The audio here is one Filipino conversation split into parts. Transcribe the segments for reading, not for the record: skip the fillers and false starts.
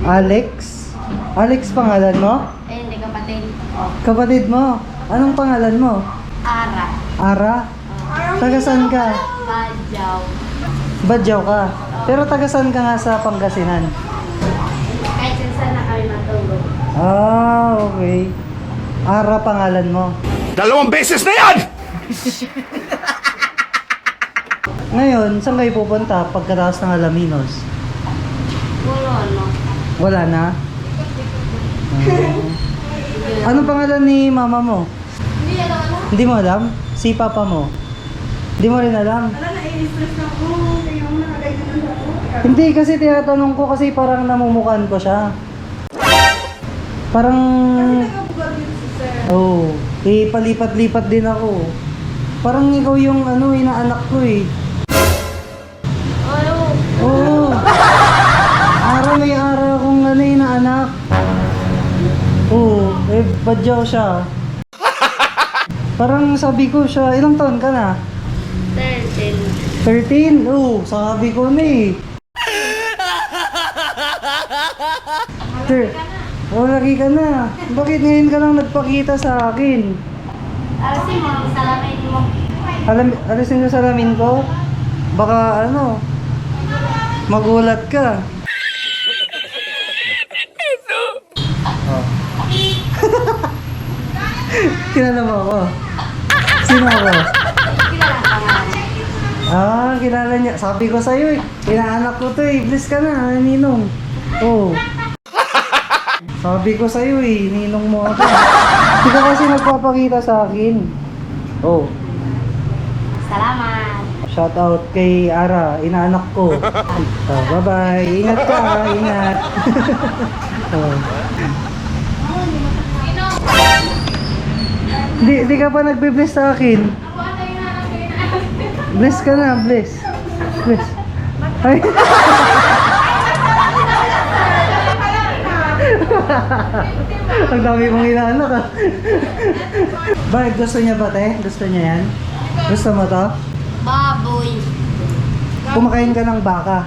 Alex? Alex pangalan mo? Eh, hindi kapatid. Oh. Kapatid mo? Anong pangalan mo? Ara. Ara? Taga saan ka? Badyaw. Badyaw ka? Pero taga saan ka nga sa Pangasinan? Kahit saan na kami matulog. Ah, okay. Ara pangalan mo. 2 beses na yan! Ngayon, saan kayo pupunta pagkatapos ng Alaminos? Puro ano. Wala na? Anong pangalan ni mama mo? Hindi alam ano. Hindi mo alam? Si papa mo? Hindi mo rin alam? Hindi, kasi tinatanong ko kasi parang namumukan ko siya. Parang... Oh, eh palipat-lipat din ako. Parang ikaw yung ano, inaanak ko eh. Ano? Oo. Araw may araw akong ano, inaanak. Oo, eh badyaw siya. Parang sabi ko siya, ilang taon ka na? 13. 13? Oo, sabi ko na eh. Oh, lagi ka na. Bakit ngayon ka lang nagpakita sa akin? Alisin mo ang salamin mo. Alisin yung salamin ko? Baka ano, magulat ka. Oh. Kilala mo ako? Sino ako? Kilala ka nga. Ah, kilala niya. Sabi ko sa'yo eh. Inaanak ko to eh. Bless ka na, ninong. Oo. Sabi ko sa'yo eh. Ninong mo ako. Hindi ka kasi nagpapakita sa akin. Oh. Salamat. Shout out kay Ara. Inaanak ko. Oh, bye-bye. Ingat ka ha. Ingat. Oh. Di ka pa nagbe-bless sa akin. Bless ka na, bless. Bless. Ay. Ang dami mong inaanak ah. Bakit gusto niya ba, te? Gusto niya yan? Gusto mo to? Baboy. Kumakain ka ng baka.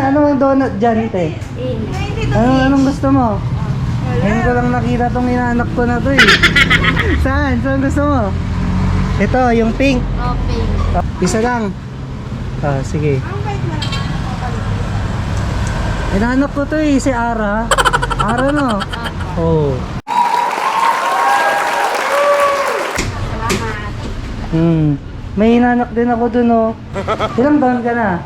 Ano ang donut dyan, te? Anong gusto mo? Ngayon ko lang nakita tong inaanak ko na to eh. Saan? Saan gusto mo? Ito, yung pink. Open. Isa lang. Ah, sige. Inaanak ko to eh, si Ara. Ara no? Oh. Salamat. May inaanak din ako dun oh. Ilang taon ka na?